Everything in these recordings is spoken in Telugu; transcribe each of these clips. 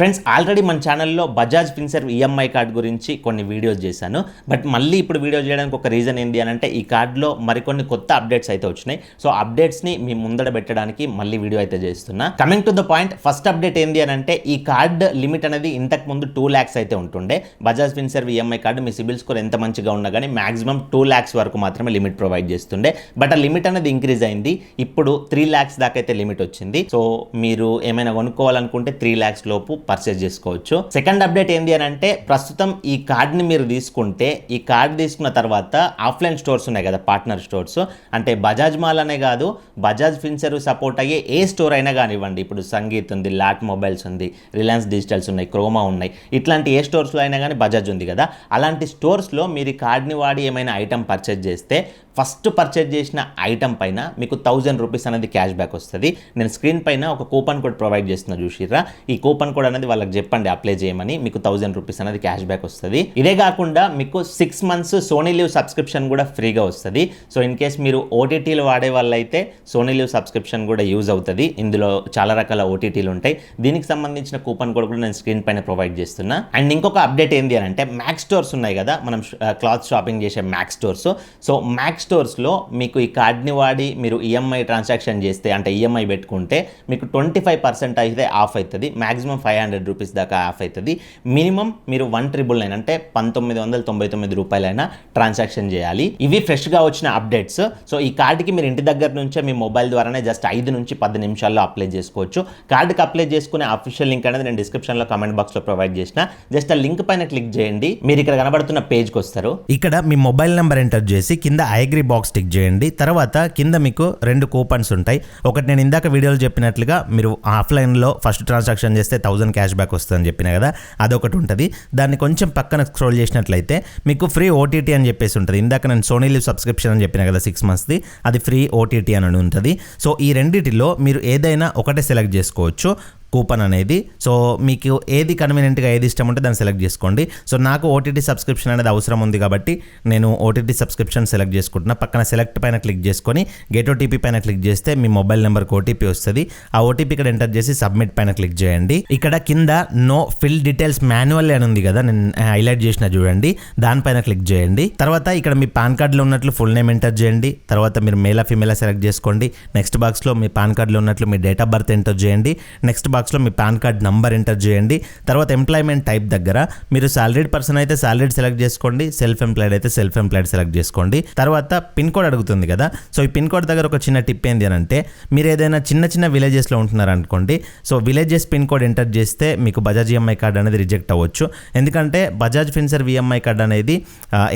ఫ్రెండ్స్, ఆల్రెడీ మన ఛానల్లో బజాజ్ ఫిన్సర్వ్ ఈఎంఐ కార్డ్ గురించి కొన్ని వీడియోస్ చేశాను. బట్ మళ్ళీ ఇప్పుడు వీడియో చేయడానికి ఒక రీజన్ ఏంటి అని అంటే, ఈ కార్డులో మరికొన్ని కొత్త అప్డేట్స్ అయితే వచ్చినాయి. సో అప్డేట్స్ని మీ ముందడ పెట్టడానికి మళ్ళీ వీడియో అయితే చేస్తున్నా. Coming to the point, first update ఏంటి అని అంటే, ఈ కార్డ్ లిమిట్ అనేది ఇంతకు ముందు 2 lakhs అయితే ఉంటుండే. బజాజ్ ఫిన్సర్వ్ ఈఎంఐ కార్డు మీ సిబిల్ స్కోర్ ఎంత మంచిగా ఉన్నా కానీ మాక్సిమం 2 lakhs వరకు మాత్రమే లిమిట్ ప్రొవైడ్ చేస్తుండే. బట్ ఆ లిమిట్ అనేది ఇంక్రీజ్ అయింది. ఇప్పుడు 3 lakhs దాకా అయితే లిమిట్ వచ్చింది. సో మీరు ఏమైనా కొనుక్కోవాలనుకుంటే 3 lakhs లోపు పర్చేజ్ చేసుకోవచ్చు. సెకండ్ అప్డేట్ ఏంటి అని అంటే, ప్రస్తుతం ఈ కార్డ్ని మీరు తీసుకుంటే, ఈ కార్డ్ తీసుకున్న తర్వాత ఆఫ్లైన్ స్టోర్స్ ఉన్నాయి కదా, పార్ట్నర్ స్టోర్స్, అంటే బజాజ్ మాల్ అనే కాదు, బజాజ్ ఫిన్సర్వ్ సపోర్ట్ అయ్యే ఏ స్టోర్ అయినా కానివ్వండి. ఇప్పుడు సంగీత్ ఉంది, లాట్ మొబైల్స్ ఉంది, రిలయన్స్ డిజిటల్స్ ఉన్నాయి, క్రోమా ఉన్నాయి, ఇట్లాంటి ఏ స్టోర్స్లో అయినా కానీ బజాజ్ ఉంది కదా, అలాంటి స్టోర్స్లో మీరు ఈ కార్డ్ని వాడి ఏమైనా ఐటమ్ పర్చేజ్ చేస్తే, ఫస్ట్ పర్చేజ్ చేసిన ఐటమ్ పైన మీకు 1000 రూపీస్ అనేది క్యాష్ బ్యాక్ వస్తుంది. నేను స్క్రీన్ పైన ఒక కూపన్ కోడ్ ప్రొవైడ్ చేస్తున్నా, చూసిర్రా? ఈ కూపన్ కోడ్ అనేది వాళ్ళకి చెప్పండి అప్లై చేయమని, మీకు 1000 రూపీస్ అనేది క్యాష్ బ్యాక్ వస్తుంది. ఇదే కాకుండా మీకు 6 months సోనీ లివ్ సబ్స్క్రిప్షన్ కూడా ఫ్రీగా వస్తుంది. సో ఇన్ కేస్ మీరు ఓటీటీలు వాడే వాళ్ళైతే సోనీ లివ్ సబ్స్క్రిప్షన్ కూడా యూజ్ అవుతుంది. ఇందులో చాలా రకాల ఓటీటీలు ఉంటాయి. దీనికి సంబంధించిన కూపన్ కోడ్ కూడా నేను స్క్రీన్ పైన ప్రొవైడ్ చేస్తున్నా. అండ్ ఇంకొక అప్డేట్ ఏంటి అని అంటే, మ్యాక్స్ స్టోర్స్ ఉన్నాయి కదా, మనం క్లాత్ షాపింగ్ చేసే మ్యాక్స్ స్టోర్స్. సో మ్యాక్స్ స్టోర్స్లో మీకు ఈ కార్డ్ని వాడి మీరు ఈఎంఐ ట్రాన్సాక్షన్ చేస్తే, అంటే ఈఎంఐ పెట్టుకుంటే మీకు 25% అయితే ఆఫ్ అవుతుంది. మాక్సిమం 500 రూపీస్ దాకా ఆఫ్ అవుతుంది. మినిమం మీరు 1999 అంటే 1999 రూపాయలైనా ట్రాన్సాక్షన్ చేయాలి. ఇవి ఫ్రెష్గా వచ్చిన అప్డేట్స్. సో ఈ కార్డుకి మీరు ఇంటి దగ్గర నుంచే మీ మొబైల్ ద్వారానే జస్ట్ 5 నుంచి 10 నిమిషాల్లో అప్లై చేసుకోవచ్చు. కార్డుకి అప్లై చేసుకునే అఫీషియల్ లింక్ అనేది నేను డిస్క్రిప్షన్లో కామెంట్ బాక్స్లో ప్రొవైడ్ చేసిన. జస్ట్ ఆ లింక్ పైన క్లిక్ చేయండి, మీరు ఇక్కడ కనబడుతున్న పేజ్కి వస్తారు. ఇక్కడ మీ మొబైల్ నెంబర్ ఎంటర్ చేసి కింద ఐ అగ్రీ బాక్స్ టిక్ చేయండి. తర్వాత కింద మీకు 2 కూపన్స్ ఉంటాయి. ఒకటి నేను ఇందాక వీడియోలో చెప్పినట్లుగా మీరు ఆఫ్లైన్లో ఫస్ట్ ట్రాన్సాక్షన్ చేస్తే 1000 క్యాష్ బ్యాక్ వస్తుందని చెప్పిన కదా, అదొకటి ఉంటుంది. దాన్ని కొంచెం పక్కన స్క్రోల్ చేసినట్లయితే మీకు ఫ్రీ ఓటీటీ అని చెప్పేసి ఉంటుంది. ఇందాక నేను సోనీ లివ్ సబ్స్క్రిప్షన్ అని చెప్పిన కదా 6 monthsది, అది ఫ్రీ ఓటీటీ అని ఉంటుంది. సో ఈ రెండిటిలో మీరు ఏదైనా ఒకటే సెలెక్ట్ చేసుకోవచ్చు కూపన్ అనేది. సో మీకు ఏది కన్వీనియంట్గా ఏది ఇష్టం ఉంటే దాన్ని సెలెక్ట్ చేసుకోండి. సో నాకు ఓటీటీ సబ్స్క్రిప్షన్ అనేది అవసరం ఉంది కాబట్టి నేను ఓటీటీ సబ్స్క్రిప్షన్ సెలెక్ట్ చేసుకుంటున్నా. పక్కన సెలెక్ట్ పైన క్లిక్ చేసుకొని గెట్ ఓటీపీ పైన క్లిక్ చేస్తే మీ మొబైల్ నెంబర్కి ఓటీపీ వస్తుంది. ఆ ఓటీపీ ఇక్కడ ఎంటర్ చేసి సబ్మిట్ పైన క్లిక్ చేయండి. ఇక్కడ కింద నో ఫిల్ డీటెయిల్స్ మాన్యువల్ అని ఉంది కదా, నేను హైలైట్ చేసిన చూడండి, దానిపైన క్లిక్ చేయండి. తర్వాత ఇక్కడ మీ పాన్ కార్డులో ఉన్నట్లు ఫుల్ నేమ్ ఎంటర్ చేయండి. తర్వాత మీరు మేలా ఫీమేలా సెలెక్ట్ చేసుకోండి. నెక్స్ట్ బాక్స్లో మీ పాన్ కార్డులో ఉన్నట్లు మీ డేట్ ఆఫ్ బర్త్ ఎంటర్ చేయండి. నెక్స్ట్ బాక్స్లో మీ పాన్ కార్డ్ నంబర్ ఎంటర్ చేయండి. తర్వాత ఎంప్లాయ్మెంట్ టైప్ దగ్గర మీరు సాలరీడ్ పర్సన్ అయితే సాలరీడ్ సెలెక్ట్ చేసుకోండి, సెల్ఫ్ ఎంప్లాయిడ్ అయితే సెల్ఫ్ ఎంప్లాయిడ్ సెలెక్ట్ చేసుకోండి. తర్వాత పిన్ కోడ్ అడుగుతుంది కదా, సో ఈ పిన్ కోడ్ దగ్గర ఒక చిన్న టిప్ ఏంటి అని అంటే, మీరు ఏదైనా చిన్న విలేజెస్లో ఉంటున్నారు అనుకోండి, so villages pin code enter చేస్తే మీకు బజాజ్ ఈఎంఐ కార్డ్ అనేది రిజెక్ట్ అవ్వచ్చు. ఎందుకంటే బజాజ్ ఫిన్సర్వ్ ఈఎంఐ కార్డ్ అనేది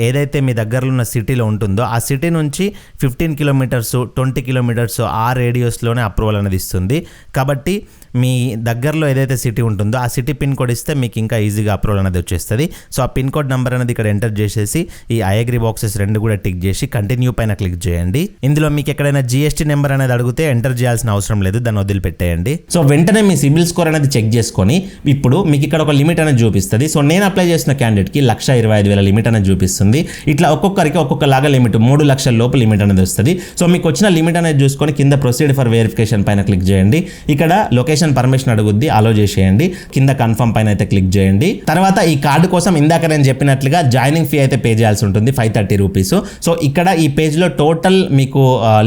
ఏదైతే మీ దగ్గరలో ఉన్న సిటీలో ఉంటుందో ఆ సిటీ నుంచి 15 kilometers 20 kilometers ఆ రేడియస్లోనే అప్రూవల్ అనేది ఇస్తుంది. కాబట్టి మీ దగ్గరలో ఏదైతే సిటీ ఉంటుందో ఆ సిటీ పిన్ కోడ్ ఇస్తే మీకు ఇంకా ఈజీగా అప్రూవల్ అనేది వచ్చేస్తుంది. సో ఆ పిన్ కోడ్ నెంబర్ అనేది ఇక్కడ ఎంటర్ చేసేసి ఈ ఐ అగ్రీ బాక్సెస్ 2 కూడా టిక్ చేసి కంటిన్యూ పైన క్లిక్ చేయండి. ఇందులో మీకు ఎక్కడైనా జిఎస్టీ నెంబర్ అనేది అడిగితే ఎంటర్ చేయాల్సిన అవసరం లేదు, దాన్ని వదిలిపెట్టేయండి. సో వెంటనే మీ సిబిల్ స్కోర్ అనేది చెక్ చేసుకొని ఇప్పుడు మీకు ఇక్కడ ఒక లిమిట్ అనేది చూపిస్తుంది. సో నేను అప్లై చేసిన క్యాండిడేట్కి 1,25,000 లిమిట్ అనేది చూపిస్తుంది. ఇట్లా ఒక్కొక్కరికి ఒక్కొక్కలాగా లిమిట్ 3 లక్షల లోపు లిమిట్ అనేది వస్తుంది. సో మీకు వచ్చిన లిమిట్ అనేది చూసుకొని కింద ప్రొసీడ్ ఫర్ వెరిఫికేషన్ పైన క్లిక్ చేయండి. ఇక్కడ లొకేషన్ పర్మిషన్ అడుగుద్ది, అలో చేసేయండి. కింద కన్ఫర్మ్ పైన అయితే క్లిక్ చేయండి. తర్వాత ఈ కార్డు కోసం ఇందాక నేను చెప్పినట్లుగా జాయినింగ్ ఫీ అయితే పే చేయాల్సి ఉంటుంది, 530 రూపీస్. సో ఇక్కడ ఈ పేజ్లో టోటల్ మీకు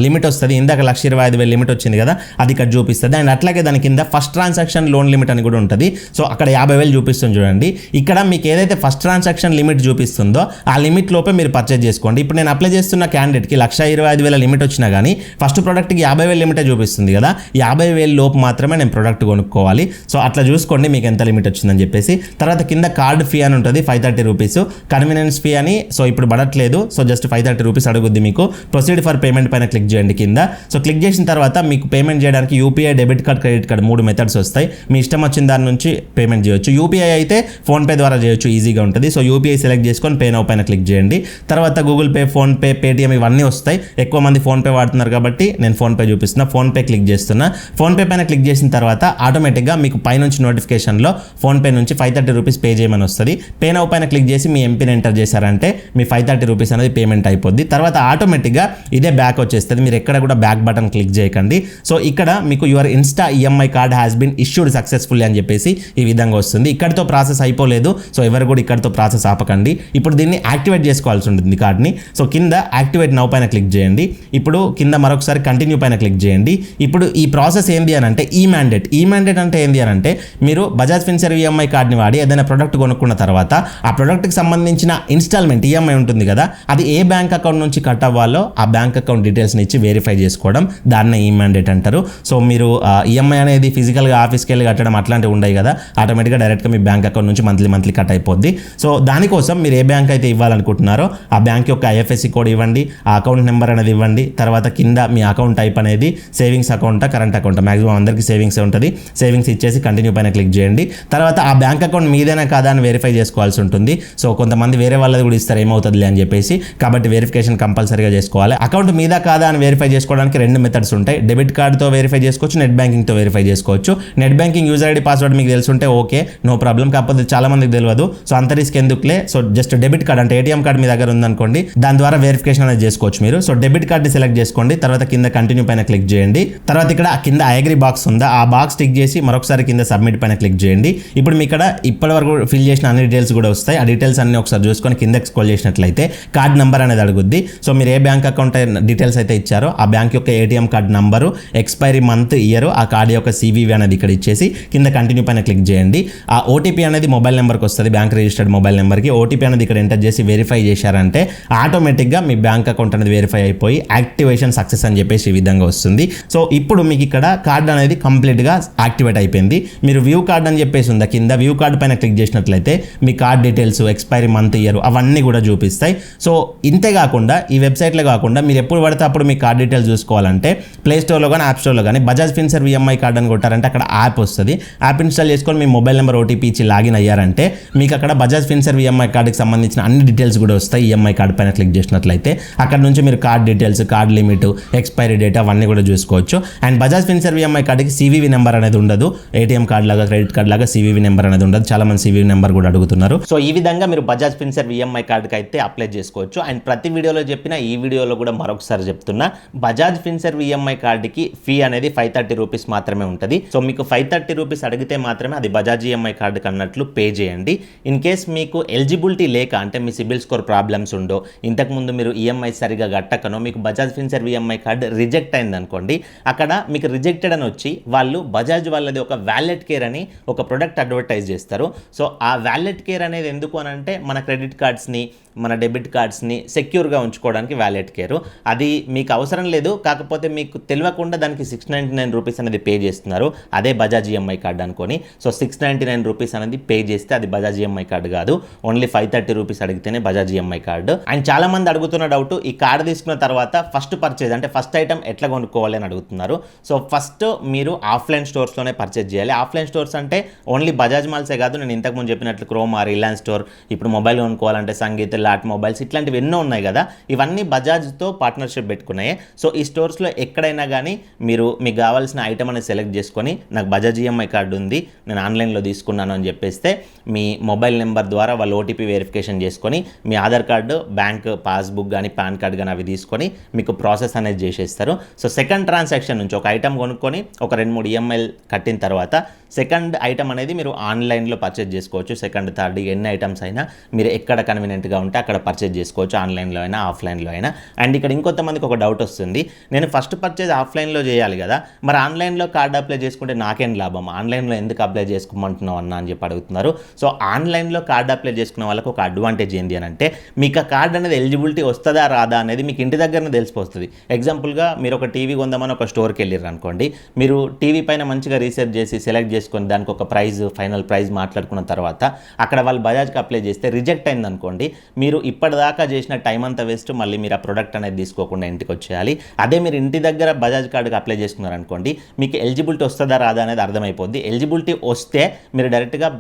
లిమిట్ వస్తుంది. ఇందాక 1,25,000 లిమిట్ వచ్చింది కదా, అది ఇక్కడ చూపిస్తుంది. అండ్ అట్లాగే దాని కింద ఫస్ట్ ట్రాన్సాక్షన్ లోన్ లిమిట్ అని కూడా ఉంటుంది. సో అక్కడ 50,000 చూపిస్తుంది చూడండి. ఇక్కడ మీకు ఏదైతే ఫస్ట్ ట్రాన్సాక్షన్ లిమిట్ చూపిస్తుందో ఆ లిమిట్ లోపే మీరు పర్చేజ్ చేసుకోండి. ఇప్పుడు నేను అప్లై చేస్తున్న క్యాండిడేట్కి 1,25,000 లిమిట్ వచ్చినా కానీ ఫస్ట్ ప్రోడక్ట్కి 50,000 లిమిటే చూపిస్తుంది కదా, 50,000 లోపు మాత్రమే నేను ప్రోడక్ట్ కొనుక్కోవాలి. సో అట్లా చూసుకోండి మీకు ఎంత లిమిట్ వచ్చిందని చెప్పేసి. తర్వాత కింద కార్డ్ ఫీ అని ఉంటుంది 530 రూపీస్, కన్వీనియన్స్ ఫీ అని సో ఇప్పుడు పడట్లేదు. సో జస్ట్ 530 రూపీస్ అడుగుద్ది మీకు. ప్రొసీడ్ ఫర్ పేమెంట్ పైన క్లిక్ చేయండి కింద. సో క్లిక్ చేసిన తర్వాత మీకు పేమెంట్ చేయడానికి UPI, debit card, credit card 3 methods వస్తాయి. మీ ఇష్టం వచ్చిన దాని నుంచి పేమెంట్ చేయొచ్చు. యూపీఐ అయితే ఫోన్పే ద్వారా చేయొచ్చు, ఈజీగా ఉంటుంది. సో యూపీఐ సెలెక్ట్ చేసుకొని పే నౌ పైన క్లిక్ చేయండి. తర్వాత గూగుల్ పే, ఫోన్పే, పేటిఎం ఇవన్నీ వస్తాయి. ఎక్కువ మంది ఫోన్పే వాడుతున్నారు కాబట్టి నేను ఫోన్పే చూపిస్తున్నా. ఫోన్పే క్లిక్ చేస్తున్నా. ఫోన్పే పైన క్లిక్ చేసిన తర్వాత ఆటోమేటిక్గా మీకు పైనుంచి నోటిఫికేషన్లో ఫోన్పే నుంచి 530 రూపీస్ పే చేయమని వస్తుంది. పే నౌ పైన క్లిక్ చేసి మీ ఎంపిన్ ఎంటర్ చేశారంటే మీ 530 రూపీస్ అనేది పేమెంట్ అయిపోద్ది. తర్వాత ఆటోమేటిక్గా ఇదే బ్యాక్ వచ్చేస్తుంది. మీరు ఎక్కడ కూడా బ్యాక్ బటన్ క్లిక్ చేయకండి. సో ఇక్కడ మీకు your insta EMI card has been issued successfully అని చెప్పేసి ఈ విధంగా వస్తుంది. ఇక్కడితో ప్రాసెస్ అయిపోలేదు. సో ఎవరు కూడా ఇక్కడితో ప్రాసెస్ ఆపకండి. ఇప్పుడు దీన్ని యాక్టివేట్ చేసుకోవాల్సి ఉంటుంది కార్డ్ని. సో కింద యాక్టివేట్ నౌ పైన క్లిక్ చేయండి. ఇప్పుడు కింద మరొకసారి కంటిన్యూ పైన క్లిక్ చేయండి. ఇప్పుడు ఈ ప్రాసెస్ ఏంది అని అంటే ఈ మ్యాండేట్ అంటే ఏంది అని అంటే మీరు బజాజ్ ఫిన్సర్వ్ ఈఎంఐ కార్డ్ని వాడి ఏదైనా ప్రోడక్ట్ కొనుక్కున్న తర్వాత ఆ ప్రోడక్ట్కి సంబంధించిన ఇన్స్టాల్మెంట్ ఈఎంఐ ఉంటుంది కదా, అది ఏ బ్యాంక్ అకౌంట్ నుంచి కట్ అవ్వాలో ఆ బ్యాంక్ అకౌంట్ డీటెయిల్స్ని ఇచ్చి వెరిఫై చేసుకోవడం, దాన్నే ఈ మ్యాండేట్ అంటారు. సో మీరు ఈఎంఐ అనేది ఫిజికల్గా ఆఫీస్కి వెళ్ళి కట్టడం అట్లాంటివి ఉండవు కదా, ఆటోమేటిక్గా డైరెక్ట్గా మీ బ్యాంక్ అకౌంట్ నుంచి మంత్లీ కట్ అయిపోద్ది. సో దానికోసం మీరు ఏ బ్యాంక్ అయితే ఇవ్వాలనుకుంటున్నారో ఆ బ్యాంక్ యొక్క ఐఎఫ్ఎస్సి కోడ్ ఇవ్వండి, ఆ అకౌంట్ నెంబర్ అనేది ఇవ్వండి. తర్వాత కింద మీ అకౌంట్ టైప్ అనేది సేవింగ్స్ అకౌంటా కరెంట్ అకౌంటా, మాక్సిమం అందరికీ సేవింగ్స్ ఉంటుంది. సేవింగ్స్ ఇచ్చేసి కంటిన్యూ పైన క్లిక్ చేయండి. తర్వాత ఆ బ్యాంక్ అకౌంట్ మీదేనా కాదా అని వెరిఫై చేసుకోవాల్సి ఉంటుంది. సో కొంతమంది వేరే వాళ్ళది కూడా ఇస్తారు ఏమవుతుందిలే అని చెప్పేసి, కాబట్టి వెరిఫికేషన్ కంపల్సరీగా చేసుకోవాలి. అకౌంట్ మీదా కాదా అని వెరిఫై చేసుకోవడానికి 2 మెథడ్స్ ఉంటాయి. డెబిట్ కార్డ్తో వెరిఫై చేసుకోవచ్చు, నెట్ బ్యాంకింగ్తో వెరిఫై చేసుకోవచ్చు. Net banking user ID password మీకు తెలుసుంటే ఓకే, నో ప్రాబ్లం. కాకపోతే చాలా మందికి తెలియదు. సో అంత రిస్క్ ఎందుకులే. సో జస్ట్ డెబిట్ కార్డ్ అంటే ఏటీఎం కార్డ్ మీ దగ్గర ఉందనుకోండి, దాని ద్వారా వెరిఫికేషన్ అనేది చేసుకోవచ్చు మీరు. సో డెబిట్ కార్డ్ని సెలెక్ట్ చేసుకోండి. తర్వాత కింద కంటిన్యూ పైన క్లిక్ చేయండి. తర్వాత ఇక్కడ కింద ఐ అగ్రీ బాక్స్ ఉందా, ఆ బాక్స్ టిక్ చేసి మరొకసారి కింద సబ్మిట్ పైన క్లిక్ చేయండి. ఇప్పుడు మీ ఇక్కడ ఇప్పటివరకు ఫిల్ చేసిన అన్ని డీటెయిల్స్ కూడా వస్తాయి. ఆ డీటెయిల్స్ అన్ని ఒకసారి చూసుకొని కిందకి స్క్రోల్ చేసినట్లయితే కార్డ్ నెంబర్ అనేది అడుగుద్ది. సో మీరు ఏ బ్యాంక్ అకౌంట్ డీటెయిల్స్ అయితే ఇచ్చారో ఆ బ్యాంక్ యొక్క ATM card number, expiry month, year, ఆ కార్డు యొక్క సివివి అనేది ఇక్కడ ఇచ్చేసి కింద కంటిన్యూ పైన క్లిక్ చేయండి. ఆ ఓటీపీ అనేది మొబైల్ నెంబర్కి వస్తుంది, బ్యాంక్ రిజిస్టర్డ్ మొబైల్ నెంబర్కి. ఓటీపీ అనేది ఇక్కడ ఎంటర్ చేసి వెరిఫై చేశారంటే ఆటోమేటిక్గా మీ బ్యాంక్ అకౌంట్ అనేది వెరిఫై అయిపోయి యాక్టివేషన్ సక్సెస్ అని చెప్పేసి ఈ విధంగా వస్తుంది. సో ఇప్పుడు మీకు ఇక్కడ కార్డ్ అనేది కంప్లీట్గా యాక్టివేట్ అయిపోయింది. మీరు వ్యూ కార్డ్ అని చెప్పేసి ఉందా, కింద వ్యూ కార్డ్ పైన క్లిక్ చేసినట్లయితే మీ card details, expiry month, year అవన్నీ కూడా చూపిస్తాయి. సో ఇంతే కాకుండా ఈ వెబ్సైట్లో కాకుండా మీరు ఎప్పుడు పడితే అప్పుడు మీ కార్డ్ డీటెయిల్స్ చూసుకోవాలంటే ప్లే స్టోర్లో కానీ యాప్ స్టోర్లో కానీ బజాజ్ ఫిన్సర్వ్ ఈఎంఐ కార్డ్ అని కొట్టారంటే అక్కడ యాప్ వస్తుంది. యాప్ ఇన్స్టాల్ చేసుకొని మీ మొబైల్ నెంబర్ ఓటీపీ ఇచ్చి లాగిన్ అయ్యారంటే మీకు అక్కడ బజాజ్ ఫిన్సర్వ్ ఈఎంఐ కార్డుకి సంబంధించిన అన్ని డీటెయిల్స్ కూడా వస్తాయి. ఈఎంఐ కార్డ్ పైన క్లిక్ చేసినట్లయితే అక్కడ నుంచి మీరు card details, card limit, expiry date అవన్నీ కూడా చూసుకోవచ్చు. అండ్ బజాజ్ ఫిన్సర్వ్ ఈఎంఐ కార్డుకి సివివి నెంబర్ అనేది ఉండదు. ఏటీఎం కార్డ్ లాగా, క్రెడిట్ కార్డ్ లాగా సివివి నెంబర్ అనేది ఉండదు. చాలా మంది సివివి నెంబర్ కూడా అడుగుతున్నారు. సో ఈ విధంగా మీరు బజాజ్ ఫిన్సర్వ్ ఈఎంఐ కార్డుకి అయితే అప్లై చేసుకోవచ్చు. అండ్ ప్రతి వీడియోలో చెప్పిన ఈ వీడియోలో కూడా మరొకసారి చెప్తున్నా, బజాజ్ ఫిన్సర్వ్ ఈఎంఐ కార్డుకి ఫీ అనేది 530 రూపీస్ మాత్రమే ఉంటుంది. సో మీకు 530 రూపీస్ అడిగితే మాత్రమే అది బజాజ్ ఈఎంఐ కార్డుకి అన్నట్లు పే చేయండి. ఇన్ కేస్ మీకు ఎలిజిబిలిటీ లేక, అంటే మీ సిబిల్ స్కోర్ ప్రాబ్లమ్స్ ఉండో, ఇంతకుముందు మీరు ఈఎంఐ సరిగా కట్టకనో మీకు Bajaj Finserv EMI card reject అయింది అనుకోండి, అక్కడ మీకు రిజెక్టెడ్ అని వచ్చి వాళ్ళు బజాజ్ వాళ్ళది ఒక వ్యాలెట్ కేర్ అని ఒక ప్రొడక్ట్ అడ్వర్టైజ్ చేస్తారు. సో ఆ వ్యాలెట్ కేర్ అనేది ఎందుకు అని అంటే మన క్రెడిట్ కార్డ్స్ని, మన డెబిట్ కార్డ్స్ని సెక్యూర్గా ఉంచుకోవడానికి వ్యాలెట్ కేరు. అది మీకు అవసరం లేదు, కాకపోతే మీకు తెలియకుండా దానికి 699 రూపీస్ అనేది పే చేస్తున్నారు. అదే బజాజ్ ఈఎంఐ కార్డు అనుకొని. సో 699 రూపీస్ అనేది పే చేస్తే అది బజాజ్ ఈఎంఐ కార్డు కాదు. ఓన్లీ 530 రూపీస్ అడిగితేనే బజాజ్ ఈఎంఐ కార్డు. అండ్ చాలా మంది అడుగుతున్న డౌట్, ఈ కార్డు తీసుకున్న తర్వాత ఫస్ట్ పర్చేజ్ అంటే ఫస్ట్ ఐటమ్ ఎట్లా కొనుక్కోవాలి అని అడుగుతున్నారు. సో ఫస్ట్ మీరు ఆఫ్లైన్ స్టోర్స్లోనే పర్చేజ్ చేయాలి. ఆఫ్లైన్ స్టోర్స్ అంటే ఓన్లీ బజాజ్ మాల్సే కాదు, నేను ఇంతకుముందు చెప్పినట్లు క్రోమా, రిలయన్స్ స్టోర్, ఇప్పుడు మొబైల్ కొనుక్కోవాలంటే సంగీత్, లాట్ మొబైల్స్, ఇట్లాంటివి ఎన్నో ఉన్నాయి కదా, ఇవన్నీ బజాజ్తో పార్ట్నర్షిప్ పెట్టుకున్నాయి. సో ఈ స్టోర్స్లో ఎక్కడైనా కానీ మీరు మీకు కావాల్సిన ఐటమ్ అనేది సెలెక్ట్ చేసుకొని నాకు బజాజ్ ఈఎంఐ కార్డు ఉంది, నేను ఆన్లైన్లో తీసుకున్నాను అని చెప్పేస్తే మీ మొబైల్ నెంబర్ ద్వారా వాళ్ళు ఓటీపీ వెరిఫికేషన్ చేసుకొని మీ ఆధార్ కార్డు, బ్యాంక్ పాస్బుక్ కానీ పాన్ కార్డ్ కానీ అవి తీసుకొని మీకు ప్రాసెస్ అనేది చేసేస్తారు. సో సెకండ్ ట్రాన్సాక్షన్ నుంచి ఒక ఐటమ్ కొనుక్కొని ఒక 2-3 ఈఎంఐలు కట్టిన తర్వాత సెకండ్ ఐటమ్ అనేది మీరు ఆన్లైన్లో పర్చేజ్ చేసుకోవచ్చు. సెకండ్, థర్డ్ ఎన్ని ఐటమ్స్ అయినా మీరు ఎక్కడ కన్వీనియంట్గా ఉంటే అక్కడ పర్చేజ్ చేసుకోవచ్చు, ఆన్లైన్లో అయినా ఆఫ్లైన్లో అయినా. అండ్ ఇక్కడ ఇంకొంతమందికి ఒక డౌట్ వస్తుంది, నేను ఫస్ట్ పర్చేజ్ ఆఫ్లైన్లో చేయాలి కదా, మరి ఆన్లైన్లో కార్డు అప్లై చేసుకుంటే నాకేం లాభం, ఆన్లైన్లో ఎందుకు అప్లై చేసుకోమంటున్నావు అన్న అని చెప్పి అడుగుతున్నారు. సో ఆన్లైన్లో కార్డు అప్లై చేసుకున్న వాళ్ళకి ఒక అడ్వాంటేజ్ ఏంటి అని అంటే మీకు ఆ కార్డు అనేది ఎలిజిబిలిటీ వస్తుందా రాదా అనేది మీకు ఇంటి దగ్గరనే తెలిసిపోతుంది. ఎగ్జాంపుల్గా మీరు ఒక టీవీ కొందామని ఒక స్టోర్కి వెళ్ళారు అనుకోండి, మీరు టీవీ పైన మంచిగా రీసెర్చ్ చేసి సెలెక్ట్ చేసుకొని దానికి ఒక ప్రైజ్, ఫైనల్ ప్రైజ్ మాట్లాడుకున్న తర్వాత అక్కడ వాళ్ళు బజాజ్కి అప్లై చేస్తే రిజెక్ట్ అయింది అనుకోండి, మీరు ఇప్పటిదాకా చేసిన టైం అంతా వేస్ట్, మళ్ళీ మీరు ఆ ప్రొడక్ట్ అనేది తీసుకోకుండా ఇంటికి వచ్చేయాలి. అదే మీరు ఇంటి దగ్గర బజాజ్ కార్డుకి అప్లై చేసుకున్నారనుకోండి, మీకు ఎలిజిబిలిటీ వస్తుందా రాదా అనేది అర్థమైపోద్ది. ఎలిజిబిలిటీ వస్తే మీరు డైరెక్ట్గా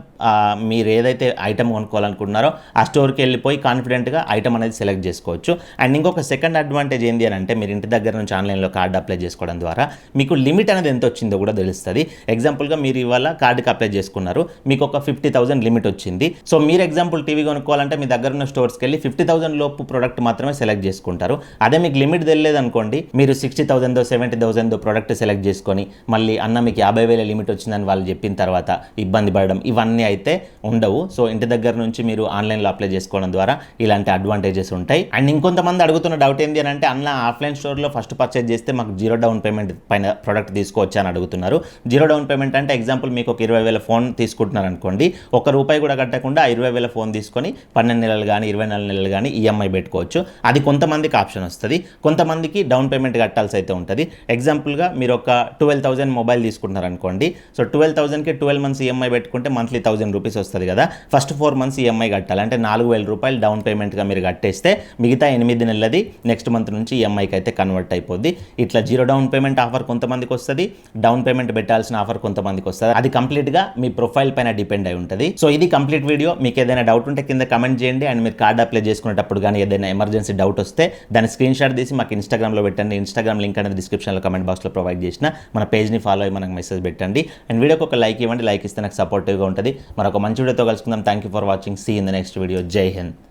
మీరు ఏదైతే ఐటమ్ కొనుక్కోవాలనుకుంటున్నారో ఆ స్టోర్కి వెళ్ళిపోయి కాన్ఫిడెంట్గా ఐటమ్ అనేది సెలెక్ట్ చేసుకోవచ్చు. అండ్ ఇంకొక సెకండ్ అడ్వాంటేజ్ ఏంటి అని అంటే మీరు ఇంటి దగ్గర నుంచి ఆన్లైన్లో కార్డు అప్లై చేసుకోవడం ద్వారా మీకు లిమిట్ అనేది ఎంత వచ్చిందో కూడా తెలుస్తుంది. ఎగ్జాంపుల్గా మీరు ఇవాళ కార్డుకి అప్లై చేసుకున్నారు, మీకు ఒక 50,000 లిమిట్ వచ్చింది. సో మీరు ఎగ్జాంపుల్ టీవీ కొనుక్కోవాలంటే మీ దగ్గర ఉన్న స్టోర్స్కి వెళ్ళి 50,000 లోపు ప్రోడక్ట్ మాత్రమే సెలెక్ట్ చేసుకుంటారు. అదే మీకు లిమిట్ తెలియదు అనుకోండి, మీరు 60,000 70,000 ప్రోడక్ట్ సెలెక్ట్ చేసుకొని మళ్ళీ అన్న మీకు 50,000 లిమిట్ వచ్చిందని వాళ్ళు చెప్పిన తర్వాత ఇబ్బంది పడడం ఇవన్నీ అయితే ఉండవు. సో ఇంటి దగ్గర నుంచి మీరు ఆన్లైన్లో అప్లై చేసుకోవడం ద్వారా ఇలాంటి అడ్వాంటేజెస్ ఉంటాయి. అండ్ ఇంకొంతమంది అడుగుతున్న డౌట్ ఏంటి అని అంటే, అన్న ఆఫ్లైన్ స్టోర్లో ఫస్ట్ పర్చేజ్ చేస్తే మాకు 0 డౌన్ పేమెంట్ పైన ప్రోడక్ట్ తీసుకోవచ్చా అని అడుగుతున్నారు. 0 డౌన్ పేమెంట్ అంటే ఎగ్జాంపుల్ మీకు ఒక 20,000 ఫోన్ తీసుకుంటున్నారు అనుకోండి, ₹1 కూడా కట్టకుండా 20,000 ఫోన్ తీసుకొని 12 నెలలు కానీ 24 నెలలు కానీ ఈఎంఐ పెట్టుకోవచ్చు. అది కొంతమందికి ఆప్షన్ వస్తుంది, కొంతమందికి డౌన్ పేమెంట్ కట్టాల్సి అయితే ఉంటుంది. ఎగ్జాంపుల్గా మీరు ఒక 12,000 మొబైల్ తీసుకుంటున్నారు అనుకోండి, సో 12,000కి 12 మంత్స్ ఈఎంఐ పెట్టుకుంటే మంత్లీ ₹1,000 వస్తుంది కదా. ఫస్ట్ 4 మంత్స్ ఈఎంఐ కట్టాలి, అంటే ₹4,000 డౌన్ పేమెంట్గా మీరు కట్టేస్తే మిగతా 8 నెలలది నెక్స్ట్ మంత్ నుంచి ఈఎంఐకి అయితే కన్వర్ట్ అయిపోద్ది. ఇట్లా 0 డౌన్ పేమెంట్ ఆఫర్ కొంతమందికి వస్తుంది, డౌన్ పేమెంట్ పెట్టాల్సిన ఆఫర్ కొంతమందికి వస్తుంది. అది కంప్లీట్గా మీ ప్రొఫైల్ పైన డిపెండ్ అయి ఉంటుంది. సో ఇది కంప్లీట్ వీడియో. మీకు ఏదైనా డౌట్ ఉంటే కింద కమెంట్ చేయండి. అండ్ మీరు కార్డ్ అప్లై చేసుకునేటప్పుడు కానీ ఏదైనా ఎమర్జెన్సీ డౌట్ వస్తే దాని స్క్రీన్ షాట్ తీసి మాకు ఇన్స్టాగ్రామ్లో పెట్టండి. ఇన్స్టాగ్రామ్ లింక్ అనేది డిస్క్రిప్షన్లో కమెంట్ బాక్స్లో ప్రొవైడ్ చేసిన మన పేజ్ని ఫాలో అయ్యి మనకు మెసేజ్ పెట్టండి. అండ్ వీడియోకి ఒక లైక్ ఇవ్వండి, లైక్ ఇస్తే నాకు సపోర్టివ్గా ఉంటుంది. మరొక మంచి వీడియోతో కలుసుకుందాం. Thank you for watching. See in the next video. జై హింద్.